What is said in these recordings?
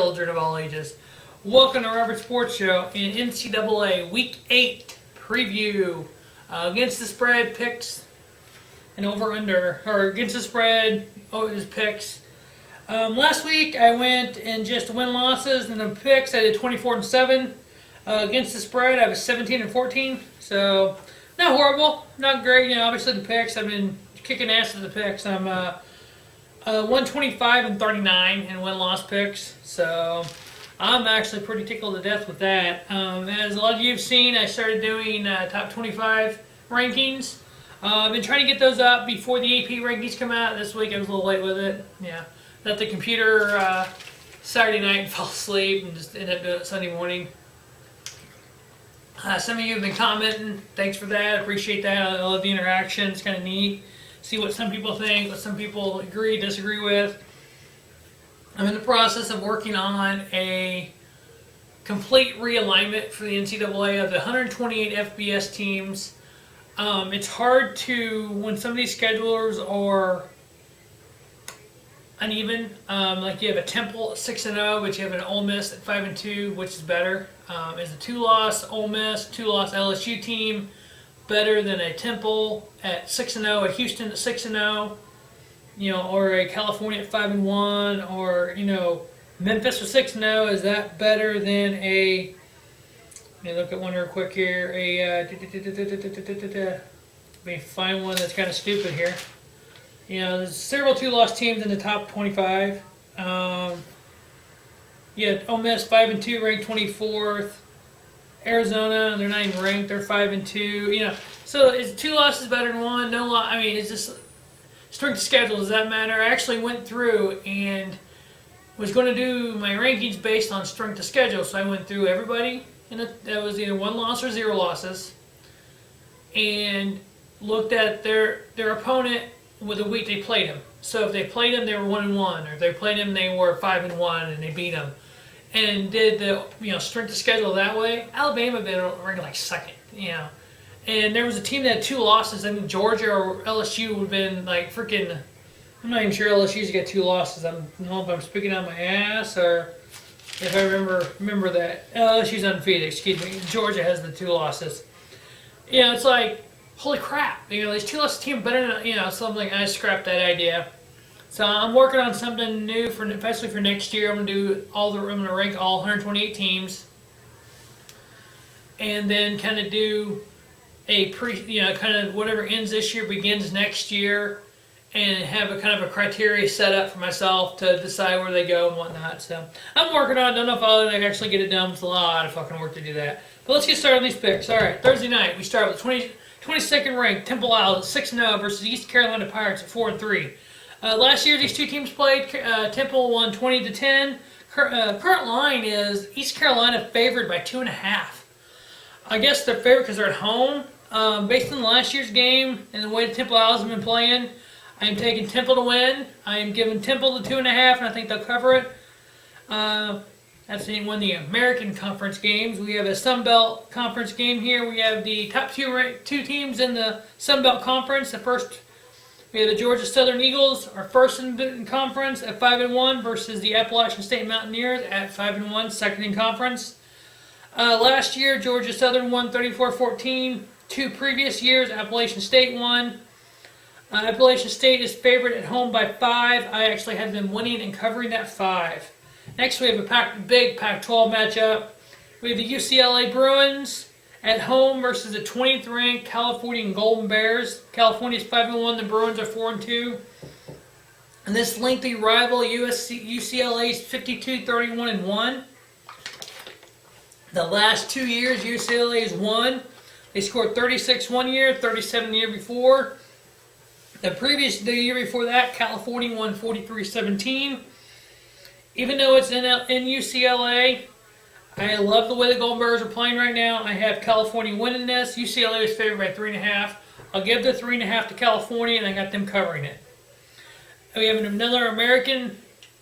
children of all ages. Welcome to Robert Sports Show in NCAA Week 8 preview. Against the spread picks and over-under, or against the spread, his picks. Last week I went in just win-losses, and the picks I did 24-7. Against the spread I was 17-14, so not horrible, not great. Obviously the picks, I've been kicking ass at the picks. I'm 125-39 in win-loss picks, so I'm actually pretty tickled to death with that. As a lot of you have seen, I started doing top 25 rankings. I've been trying to get those up before the AP rankings come out. This week I was a little late with it. Yeah, left the computer Saturday night and fell asleep and just ended up doing it Sunday morning. Some of you have been commenting. Thanks for that. I appreciate that. I love the interaction. It's kind of neat. See what some people think, what some people agree, disagree with. I'm in the process of working on a complete realignment for the NCAA of the 128 FBS teams. It's hard to, when some of these schedulers are uneven, like you have a Temple at 6-0, but you have an Ole Miss at 5-2, which is better. Is a 2-loss Ole Miss, 2-loss LSU team better than a Temple at 6-0, a Houston at 6-0, or a California at 5-1, or Memphis with 6-0? Is that better than a? Let me look at one real quick here. Let me find one that's kind of stupid here. There's several 2-loss teams in the top 25. Ole Miss 5-2, ranked 24th. Arizona, they're not even ranked. They're 5-2. So is 2 losses better than 1? No loss. I mean, it's just strength of schedule. Does that matter? I actually went through and was going to do my rankings based on strength of schedule. So I went through everybody, and that was either 1 loss or 0 losses, and looked at their opponent with the week they played them. So if they played them, they were 1-1, or if they played them, they were 5-1, and they beat them. And did the strength of schedule that way. Alabama been ranked like second, And there was a team that had 2 losses. I think Georgia or LSU would have been like freaking. I'm not even sure LSU's got 2 losses. I don't know if I'm speaking out my ass or if I remember that. LSU's undefeated. Excuse me. Georgia has the 2 losses. It's like holy crap. These 2 losses team better than something. I scrapped that idea. So I'm working on something new especially for next year. I'm gonna rank all 128 teams, and then kind of do a kind of whatever ends this year begins next year, and have a kind of a criteria set up for myself to decide where they go and whatnot. So I'm working on it. Don't know if I'll actually get it done. It's a lot of fucking work to do that. But let's get started on these picks. All right, Thursday night we start with 22nd ranked Temple Owls at 6-0 versus East Carolina Pirates at 4-3. Last year, these 2 teams played. Temple won 20-10. Current line is East Carolina favored by 2.5. I guess they're favored because they're at home. Based on last year's game and the way the Temple Owls have been playing, I am taking Temple to win. I am giving Temple the 2.5, and I think they'll cover it. That's one of the American Conference games. We have a Sun Belt Conference game here. We have the top 2 teams in the Sun Belt Conference. We have the Georgia Southern Eagles, our first in conference at 5-1 versus the Appalachian State Mountaineers at 5-1, second in conference. Last year, Georgia Southern won 34-14. 2 previous years, Appalachian State won. Appalachian State is favored at home by 5. I actually had them winning and covering that 5. Next, we have a big Pac-12 matchup. We have the UCLA Bruins at home versus the 20th ranked California Golden Bears. California is 5-1. The Bruins are 4-2. And this lengthy rival, UCLA is 52-31-1. The last 2 years, UCLA has won. They scored 36 one year, 37 the year before. The year before that, California won 43-17. Even though it's in UCLA, I love the way the Golden Bears are playing right now. I have California winning this. UCLA is favored by 3.5. I'll give the 3.5 to California, and I got them covering it. We have another American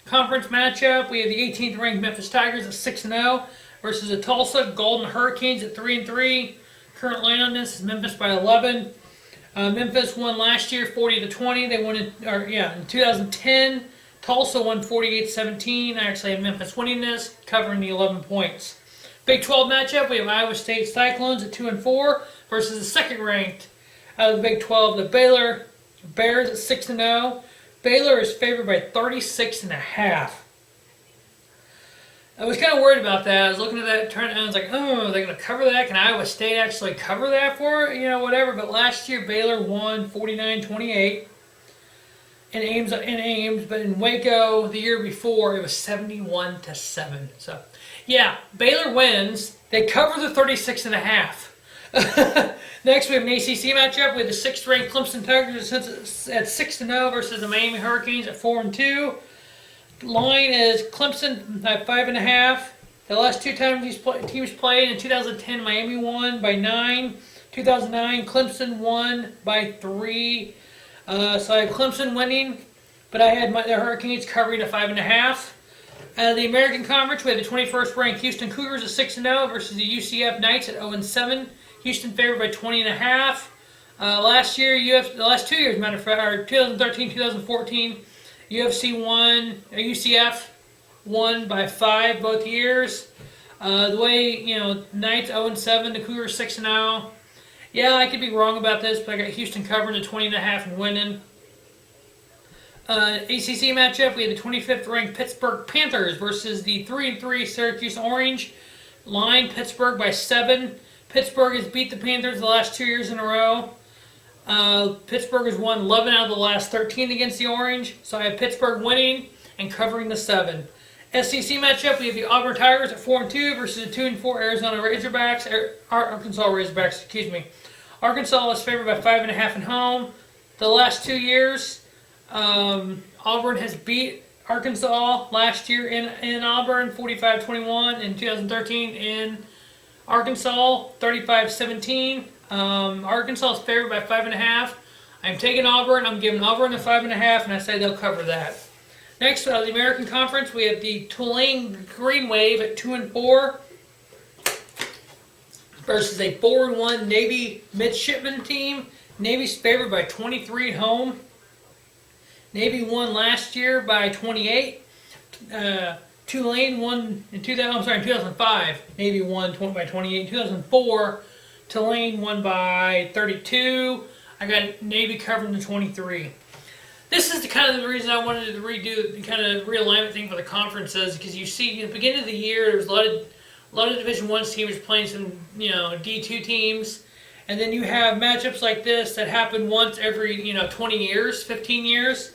Conference matchup. We have the 18th ranked Memphis Tigers at 6-0 versus the Tulsa Golden Hurricanes at 3-3. Current line on this is Memphis by 11. Memphis won last year 40-20. They won in 2010. Tulsa won 48-17. I actually have Memphis winning this, covering the 11 points. Big 12 matchup, we have Iowa State Cyclones at 2-4 versus the second ranked out of the Big 12, the Baylor Bears at 6-0. Baylor is favored by 36.5. I was kind of worried about that. I was looking at that turn and I was like, oh, are they going to cover that? Can Iowa State actually cover that for, whatever? But last year, Baylor won 49-28 in Ames, but in Waco the year before, it was 71-7. So, yeah, Baylor wins. They cover the 36.5. Next, we have an ACC matchup with the 6th-ranked Clemson Tigers at 6-0 versus the Miami Hurricanes at 4-2. Line is Clemson at 5.5. The last two times these teams played, in 2010, Miami won by 9. 2009, Clemson won by 3. So I have Clemson winning, but I had the Hurricanes covering a 5.5. The American Conference, we had the 21st ranked Houston Cougars at 6-0 versus the UCF Knights at 0-7. Houston favored by 20.5. Last year, the last 2 years, matter of fact, or 2013, 2014, UCF won by 5 both years. The way, Knights 0-7, the Cougars 6-0. Yeah, I could be wrong about this, but I got Houston covering the 20.5 and winning. ACC matchup, we had the 25th ranked Pittsburgh Panthers versus the 3-3 Syracuse Orange. Line, Pittsburgh by 7. Pittsburgh has beat the Panthers the last 2 years in a row. Pittsburgh has won 11 out of the last 13 against the Orange. So I have Pittsburgh winning and covering the 7. SEC matchup, we have the Auburn Tigers at 4-2 versus the 2-4 Arkansas Razorbacks, excuse me. Arkansas is favored by 5.5 at home. The last 2 years, Auburn has beat Arkansas last year in Auburn, 45-21, in 2013 in Arkansas, 35-17. Arkansas is favored by 5.5. I'm taking Auburn. I'm giving Auburn the 5.5, and I say they'll cover that. Next, the American Conference, we have the Tulane Green Wave at 2-4 versus a 4-1 Navy midshipman team. Navy's favored by 23 at home. Navy won last year by 28. Tulane won in 2005. Navy won by 28. In 2004, Tulane won by 32. I got Navy covering the 23. This is the reason I wanted to redo the kind of realignment thing for the conferences, because you see at the beginning of the year there was a lot of Division I teams playing some D2 teams, and then you have matchups like this that happen once every 20 years, 15 years.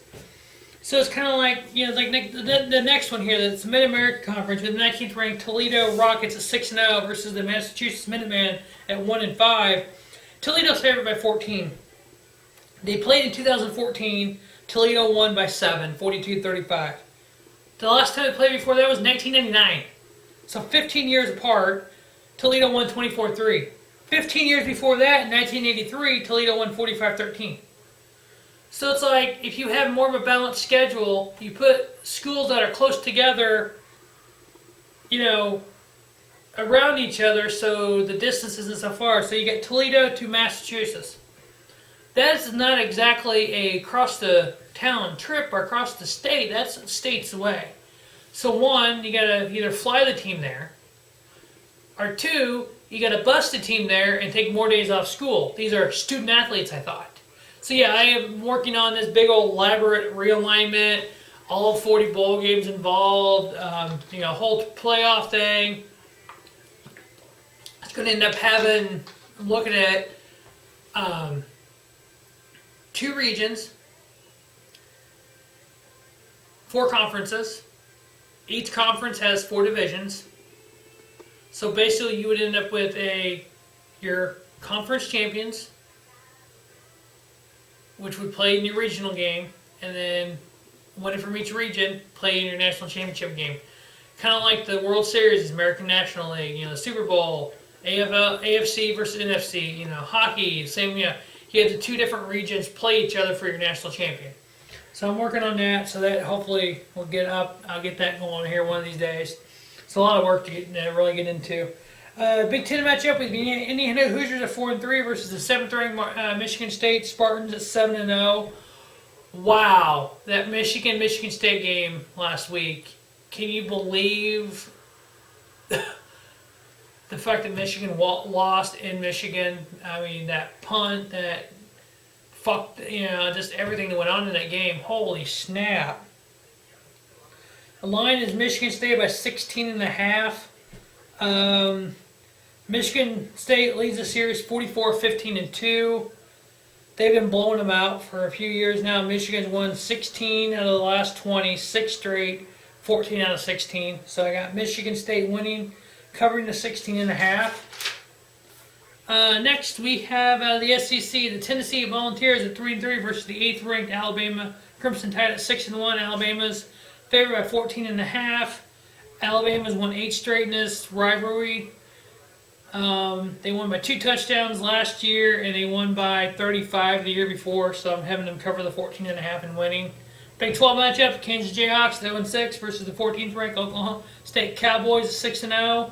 So it's kind of like the next one here, that's the Mid-American Conference with the 19th ranked Toledo Rockets at 6-0 versus the Massachusetts Minutemen at 1-5. Toledo's favored by 14. They played in 2014. Toledo won by 7, 42-35. The last time they played before that was 1999. So 15 years apart, Toledo won 24-3. 15 years before that, in 1983, Toledo won 45-13. So it's like, if you have more of a balanced schedule, you put schools that are close together, around each other, so the distance isn't so far. So you get Toledo to Massachusetts. That is not exactly a across the town trip or across the state. That's states away. So one, you gotta either fly the team there, or two, you gotta bus the team there and take more days off school. These are student athletes, I thought. So yeah, I am working on this big old elaborate realignment, all 40 bowl games involved, whole playoff thing. It's gonna end up I'm looking at 2 regions, 4 conferences. Each conference has 4 divisions. So basically you would end up with your conference champions, which would play in your regional game, and then one from each region play in your national championship game. Kind of like the World Series, American National League, the Super Bowl, AFC versus NFC, hockey, same, you have the 2 different regions play each other for your national champion. So I'm working on that, so that hopefully will get up. I'll get that going here one of these days. It's a lot of work to really get into. Big Ten matchup with the Indiana Hoosiers at 4-3 versus the 7th ranked Michigan State Spartans at 7-0. Wow, that Michigan State game last week. Can you believe the fact that Michigan lost in Michigan? I mean, that punt, that fucked, just everything that went on in that game. Holy snap. The line is Michigan State by 16.5. Michigan State leads the series 44-15-2. They've been blowing them out for a few years now. Michigan's won 16 out of the last 20, 6 straight, 14 out of 16. So I got Michigan State winning, covering the 16.5. Next we have the SEC, the Tennessee Volunteers at 3-3 versus the 8th-ranked Alabama Crimson Tide at 6-1. Alabama's favored by 14.5. Alabama's won 8 straight in this rivalry. They won by 2 touchdowns last year, and they won by 35 the year before, so I'm having them cover the 14.5 and winning. Big 12 matchup, Kansas Jayhawks at 0-6 versus the 14th ranked Oklahoma State Cowboys at 6-0.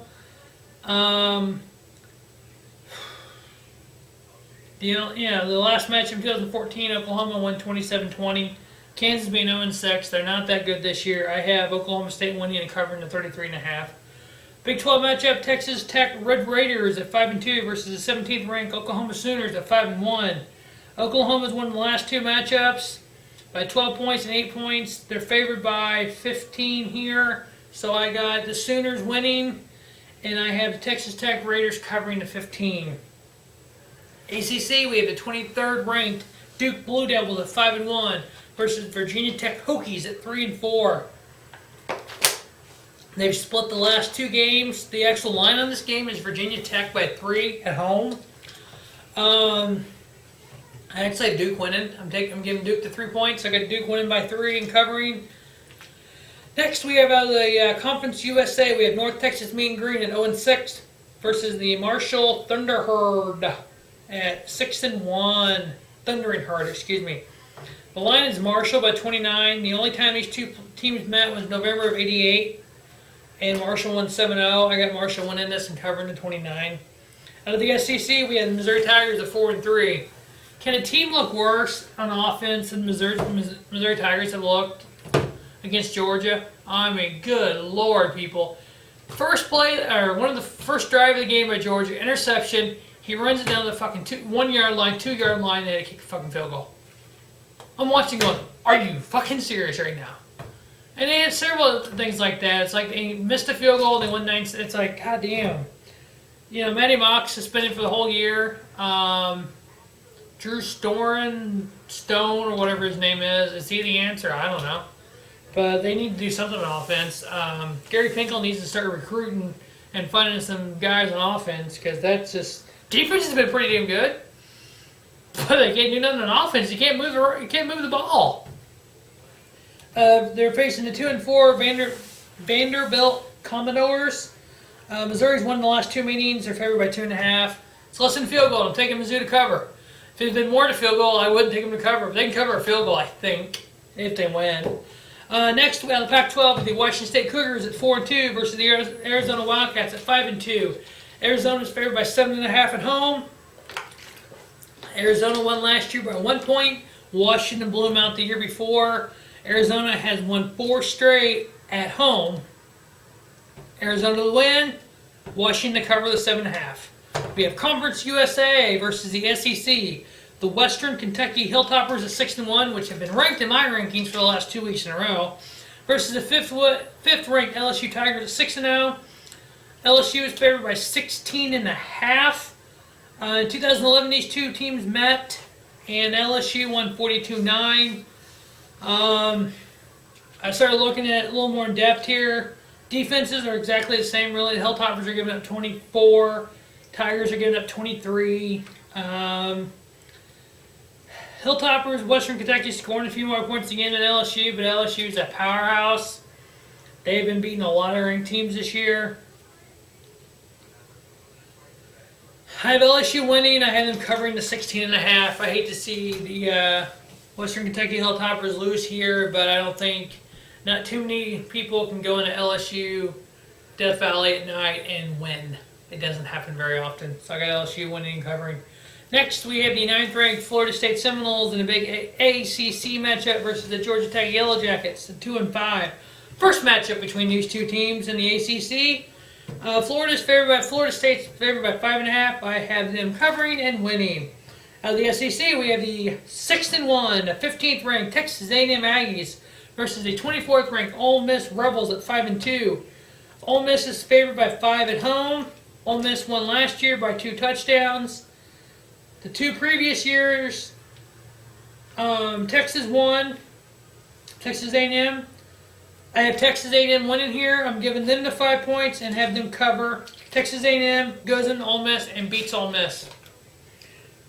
The last match in 2014, Oklahoma won 27-20. Kansas being 0-6, they're not that good this year. I have Oklahoma State winning and covering the 33.5. Big 12 matchup, Texas Tech Red Raiders at 5-2 versus the 17th ranked Oklahoma Sooners at 5-1. Oklahoma's won the last 2 matchups by 12 points and 8 points. They're favored by 15 here, so I got the Sooners winning, and I have the Texas Tech Raiders covering the 15. ACC, we have the 23rd ranked Duke Blue Devils at 5-1 versus Virginia Tech Hokies at 3-4. They've split the last 2 games. The actual line on this game is Virginia Tech by 3 at home. I actually have Duke winning. I'm giving Duke the 3 points. I got Duke winning by 3 and covering. Next, we have out of the Conference USA, we have North Texas Mean Green at 0-6 versus the Marshall Thunder Herd at 6-1. Thundering Herd, excuse me. The line is Marshall by 29. The only time these 2 teams met was November of '88. And Marshall won 7-0. I got Marshall winning this and covering the 29. Out of the SEC, we had the Missouri Tigers at 4-3. Can a team look worse on offense than Missouri Tigers have looked against Georgia? I mean, good Lord, people. First play, or one of the first drive of the game by Georgia, interception. He runs it down the fucking 1 yard line, 2 yard line, and they kick a fucking field goal. I'm watching going, are you fucking serious right now? And they had several things like that. It's like they missed a field goal, they won 9. It's like, goddamn. Matty Mock suspended for the whole year. Drew Stone, or whatever his name is he the answer? I don't know. But they need to do something on offense. Gary Pinkel needs to start recruiting and finding some guys on offense, because that's just... Defense has been pretty damn good. But they can't do nothing on offense. You can't move the ball. They're facing the 2-4 Vanderbilt Commodores. Missouri's won the last 2 meetings. They're favored by 2.5. It's less than a field goal. I'm taking Mizzou to cover. If it had been more than a field goal, I wouldn't take them to cover. But they can cover a field goal, I think, if they win. Next, we have the Pac-12 with the Washington State Cougars at 4-2 versus the Arizona Wildcats at 5-2. Arizona's favored by 7.5 at home. Arizona won last year by 1 point. Washington blew them out the year before. Arizona has won 4 straight at home. Arizona to win. Washington to cover the 7.5. We have Conference USA versus the SEC. The Western Kentucky Hilltoppers at 6-1, which have been ranked in my rankings for the last 2 weeks in a row, versus the 5th-ranked LSU Tigers at 6-0. LSU is favored by 16.5. In 2011, these 2 teams met, and LSU won 42-9. I started looking at it a little more in depth here. Defenses are exactly the same, really. The Hilltoppers are giving up 24. Tigers are giving up 23. Hilltoppers, Western Kentucky scoring a few more points again than LSU, but LSU is a powerhouse. They've been beating a lot of ranked teams this year. I have LSU winning. I have them covering the 16.5. I hate to see the Western Kentucky Hilltoppers lose here, but I don't think not too many people can go into LSU Death Valley at night and win. It doesn't happen very often. So I got LSU winning and covering. Next, we have the 9th-ranked Florida State Seminoles in a big ACC matchup versus the Georgia Tech Yellow Jackets, the 2-5. First matchup between these two teams in the ACC. Florida State's favored by 5.5. I have them covering and winning. Out of the SEC, we have the 6-1, 15th-ranked Texas A&M Aggies versus the 24th-ranked Ole Miss Rebels at 5-2. Ole Miss is favored by 5 at home. Ole Miss won last year by 2 touchdowns. The 2 previous years, Texas won. Texas A&M. I have Texas A&M winning here. I'm giving them the 5 points and have them cover. Texas A&M goes into Ole Miss and beats Ole Miss.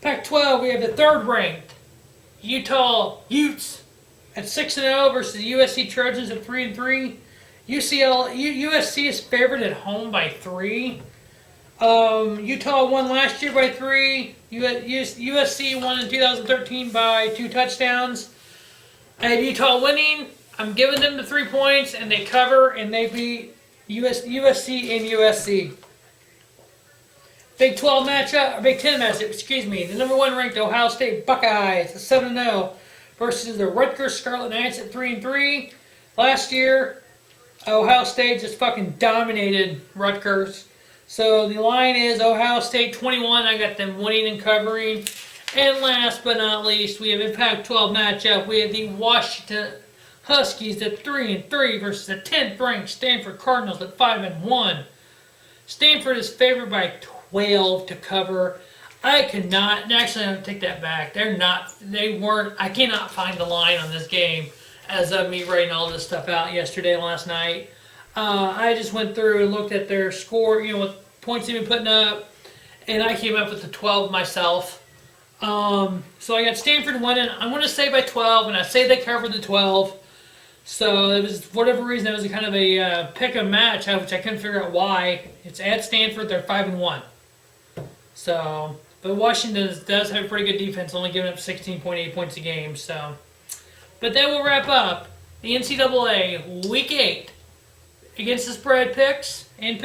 Pac-12, we have the 3rd-ranked Utah Utes at 6-0 versus the USC Trojans at 3-3. USC is favored at home by 3. Utah won last year by 3. USC won in 2013 by 2 touchdowns. I have Utah winning. I'm giving them the 3 points, and they cover, and they beat USC and USC. Big 12 matchup, or Big 10 matchup, excuse me. The number 1 ranked Ohio State Buckeyes at 7-0 versus the Rutgers Scarlet Knights at 3-3. Last year, Ohio State just fucking dominated Rutgers. So the line is Ohio State 21. I got them winning and covering. And last but not least, we have a Pac-12 matchup. We have the Washington Huskies at 3-3 versus the 10th-ranked Stanford Cardinals at 5-1. Stanford is favored by 12 to cover. I cannot, actually I take that back. I cannot find the line on this game as of me writing all this stuff out yesterday and last night. I just went through and looked at their score, what points they've been putting up, and I came up with the 12 myself. So I got Stanford winning. I'm going to say by 12, and I say they covered the 12. So it was, for whatever reason, it was kind of a pick-em match, which I couldn't figure out why. It's at Stanford. They're 5-1. So, but Washington does have a pretty good defense, only giving up 16.8 points a game. So, but that will wrap up the NCAA Week 8 against the spread picks. Like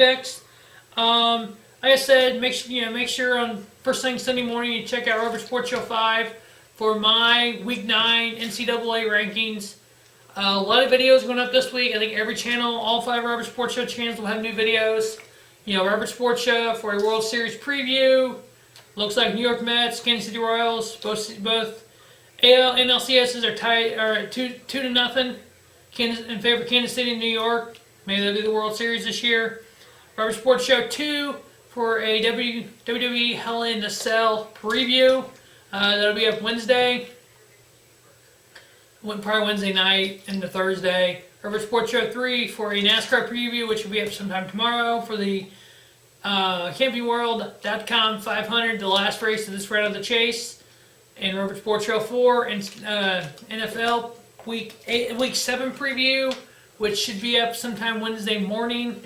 I said, make sure on first thing Sunday morning you check out Rubber Sports Show 5 for my Week 9 NCAA rankings. A lot of videos going up this week. I think every channel, all 5 Rubber Sports Show channels will have new videos. Rubber Sports Show for a World Series preview. Looks like New York Mets, Kansas City Royals, both NLCSs are tied, are 2-0. In favor of Kansas City and New York. Maybe they'll do the World Series this year. Rubber Sports Show 2 for a WWE Hell in a Cell preview. That'll be up Wednesday. Probably Wednesday night into Thursday. Rubber Sports Show 3 for a NASCAR preview, which will be up sometime tomorrow for the CampingWorld.com 500, the last race of this round of the chase. And Rubber Sports Show 4 and NFL Week 7 preview, which should be up sometime Wednesday morning.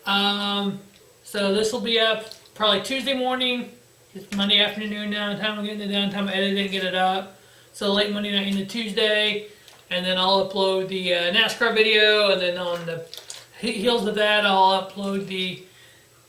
So this will be up probably Tuesday morning. It's Monday afternoon downtime. I'm getting the downtime, edit it, get it up. So late Monday night into Tuesday. And then I'll upload the NASCAR video. And then on the heels of that, I'll upload the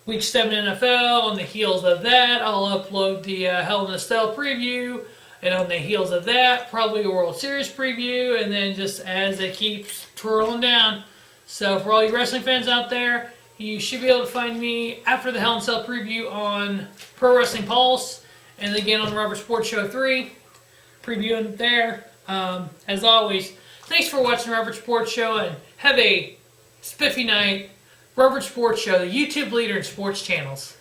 Week 7 NFL. On the heels of that, I'll upload the Hell in a Cell preview. And on the heels of that, probably a World Series preview. And then just as it keeps twirling down. So for all you wrestling fans out there, you should be able to find me after the Hell in a Cell preview on Pro Wrestling Pulse. And again on Rubber Sports Show 3. Previewing there. As always, thanks for watching Rubber Sports Show and have a spiffy night. Rubber Sports Show, the YouTube leader in sports channels.